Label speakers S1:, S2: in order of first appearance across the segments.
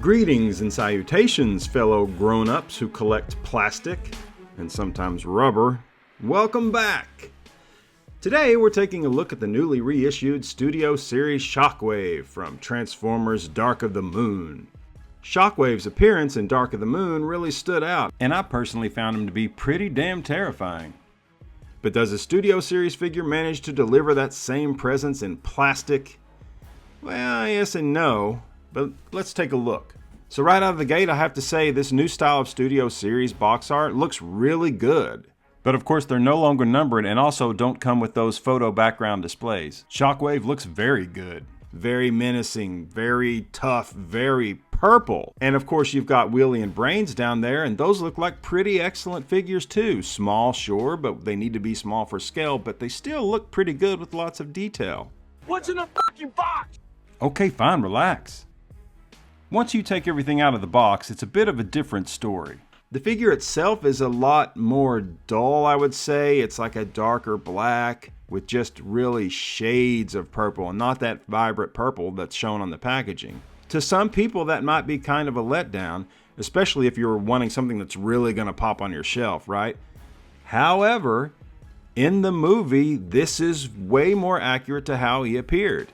S1: Greetings and salutations, fellow grown-ups who collect plastic and sometimes rubber. Welcome back! Today we're taking a look at the newly reissued Studio Series Shockwave from Transformers Dark of the Moon. Shockwave's appearance in Dark of the Moon really stood out, and I personally found him to be pretty damn terrifying. But does a Studio Series figure manage to deliver that same presence in plastic? Well, yes and no, but let's take a look. So right out of the gate, I have to say this new style of Studio Series box art looks really good. But of course, they're no longer numbered and also don't come with those photo background displays. Shockwave looks very good. Very menacing, very tough, very purple. And of course, you've got Wheelie and Brains down there, and those look like pretty excellent figures too. Small, sure, but they need to be small for scale, but they still look pretty good with lots of detail.
S2: What's in the fucking box?
S1: Okay, fine, relax. Once you take everything out of the box, it's a bit of a different story. The figure itself is a lot more dull, I would say. It's like a darker black with just really shades of purple and not that vibrant purple that's shown on the packaging. To some people, that might be kind of a letdown, especially if you're wanting something that's really going to pop on your shelf, right? However, in the movie, this is way more accurate to how he appeared.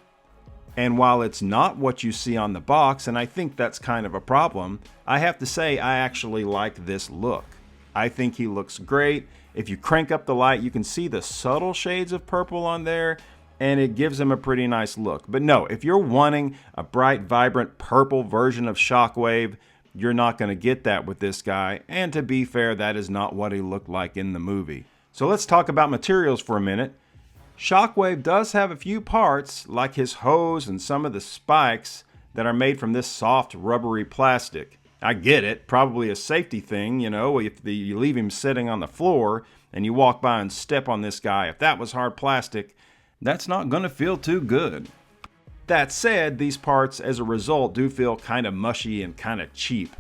S1: And while it's not what you see on the box, and I think that's kind of a problem, I have to say I actually like this look. I think he looks great. If you crank up the light, you can see the subtle shades of purple on there, and it gives him a pretty nice look. But no, if you're wanting a bright, vibrant purple version of Shockwave, you're not going to get that with this guy. And to be fair, that is not what he looked like in the movie. So let's talk about materials for a minute. Shockwave does have a few parts, like his hose and some of the spikes, that are made from this soft, rubbery plastic. I get it, probably a safety thing, you know, if you leave him sitting on the floor and you walk by and step on this guy, if that was hard plastic, that's not going to feel too good. That said, these parts, as a result, do feel kind of mushy and kind of cheap.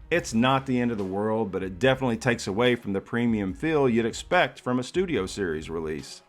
S1: It's not the end of the world, but it definitely takes away from the premium feel you'd expect from a Studio Series release.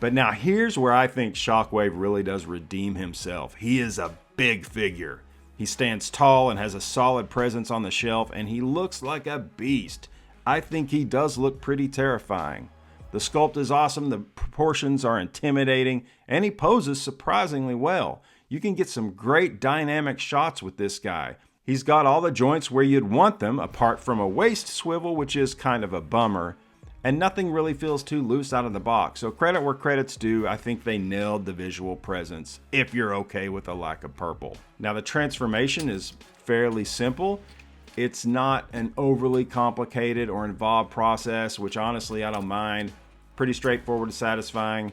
S1: But now here's where I think Shockwave really does redeem himself. He is a big figure. He stands tall and has a solid presence on the shelf, and he looks like a beast. I think he does look pretty terrifying. The sculpt is awesome, the proportions are intimidating, and he poses surprisingly well. You can get some great dynamic shots with this guy. He's got all the joints where you'd want them, apart from a waist swivel, which is kind of a bummer. And nothing really feels too loose out of the box. So credit where credit's due, I think they nailed the visual presence, if you're okay with a lack of purple. Now the transformation is fairly simple. It's not an overly complicated or involved process, which honestly I don't mind. Pretty straightforward and satisfying.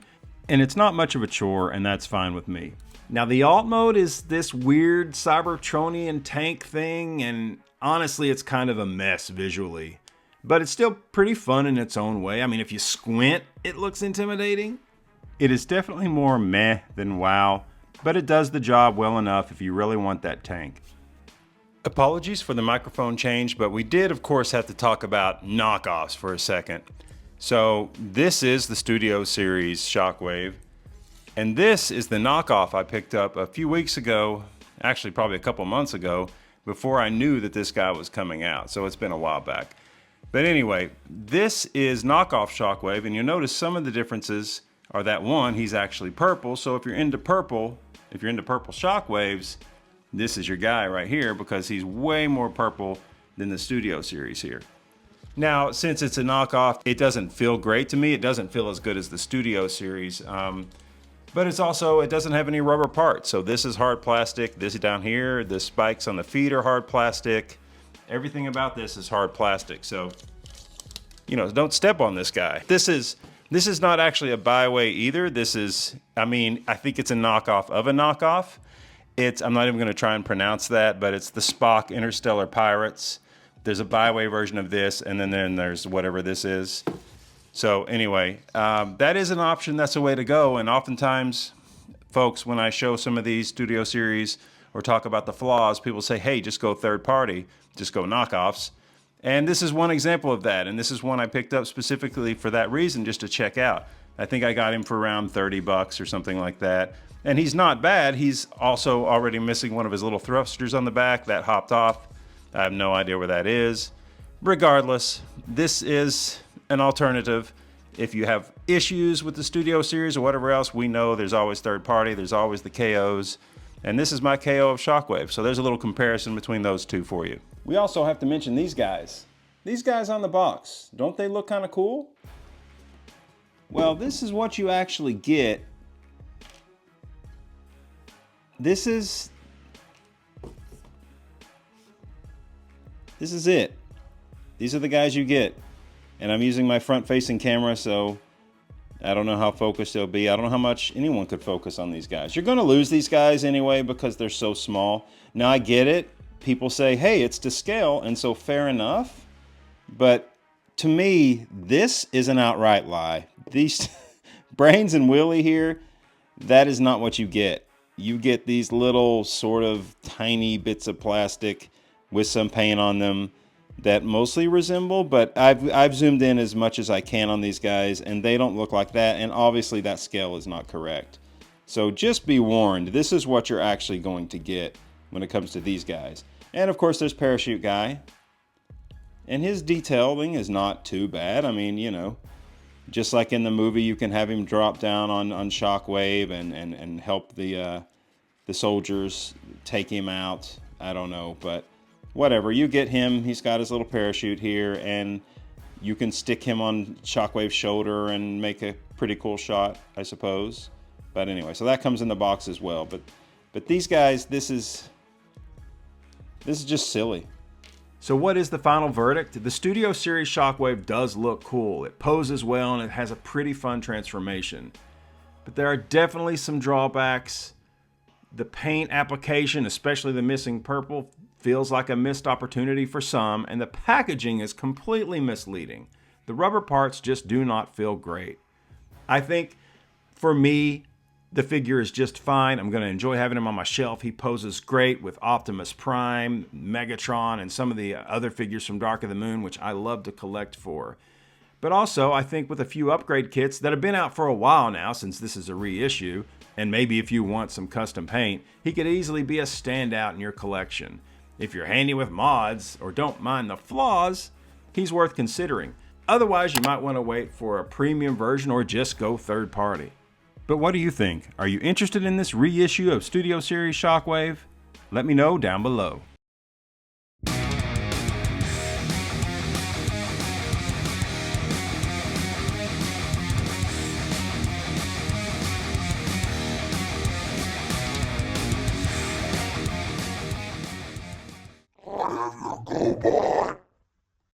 S1: And it's not much of a chore, and that's fine with me. Now the alt mode is this weird Cybertronian tank thing, and honestly it's kind of a mess visually. But it's still pretty fun in its own way. I mean, if you squint, it looks intimidating. It is definitely more meh than wow, but it does the job well enough if you really want that tank. Apologies for the microphone change, but we did, of course, have to talk about knockoffs for a second. So this is the Studio Series Shockwave, and this is the knockoff I picked up a few weeks ago, actually probably a couple months ago, before I knew that this guy was coming out. So it's been a while back. But anyway, this is knockoff Shockwave, and you'll notice some of the differences are that one, he's actually purple. So if you're into purple Shockwaves, this is your guy right here because he's way more purple than the Studio Series here. Now, since it's a knockoff, it doesn't feel great to me. It doesn't feel as good as the Studio Series, but it doesn't have any rubber parts. So this is hard plastic. This down here, the spikes on the feet are hard plastic. Everything about this is hard plastic, so, you know, don't step on this guy. This is not actually a byway either. I think it's a knockoff of a knockoff. I'm not even going to try and pronounce that, but it's the Spock Interstellar Pirates. There's a byway version of this, and then there's whatever this is. So anyway, that is an option. That's a way to go, and oftentimes, folks, when I show some of these Studio Series or talk about the flaws, people say, hey, just go third party. Just go knockoffs. And this is one example of that. And this is one I picked up specifically for that reason, just to check out. I think I got him for around 30 bucks or something like that. And he's not bad. He's also already missing one of his little thrusters on the back. That hopped off. I have no idea where that is. Regardless, this is an alternative. If you have issues with the Studio Series or whatever else, we know there's always third party. There's always the KOs. And this is my KO of Shockwave. So there's a little comparison between those two for you. We also have to mention these guys. These guys on the box. Don't they look kind of cool? Well, this is what you actually get. This is it. These are the guys you get. And I'm using my front-facing camera, so I don't know how focused they'll be. I don't know how much anyone could focus on these guys. You're going to lose these guys anyway because they're so small. Now, I get it. People say, hey, it's to scale, and so fair enough. But to me, this is an outright lie. These Brains and Wheelie here, that is not what you get. You get these little sort of tiny bits of plastic with some paint on them that mostly resemble, but I've zoomed in as much as I can on these guys, and they don't look like that, and obviously that scale is not correct. So just be warned, this is what you're actually going to get when it comes to these guys. And of course there's Parachute Guy, and his detailing is not too bad. I mean, you know, just like in the movie, you can have him drop down on Shockwave and help the soldiers take him out. I don't know, but whatever. You get him. He's got his little parachute here, and you can stick him on Shockwave's shoulder and make a pretty cool shot, I suppose. But anyway, so that comes in the box as well. But these guys, this is just silly. So what is the final verdict? The Studio Series Shockwave does look cool. It poses well and it has a pretty fun transformation. But there are definitely some drawbacks. The paint application, especially the missing purple, feels like a missed opportunity for some, and the packaging is completely misleading. The rubber parts just do not feel great. I think for me, the figure is just fine. I'm going to enjoy having him on my shelf. He poses great with Optimus Prime, Megatron, and some of the other figures from Dark of the Moon, which I love to collect for. But also, I think with a few upgrade kits that have been out for a while now, since this is a reissue, and maybe if you want some custom paint, he could easily be a standout in your collection. If you're handy with mods, or don't mind the flaws, he's worth considering. Otherwise, you might want to wait for a premium version or just go third party. But what do you think? Are you interested in this reissue of Studio Series Shockwave? Let me know down below.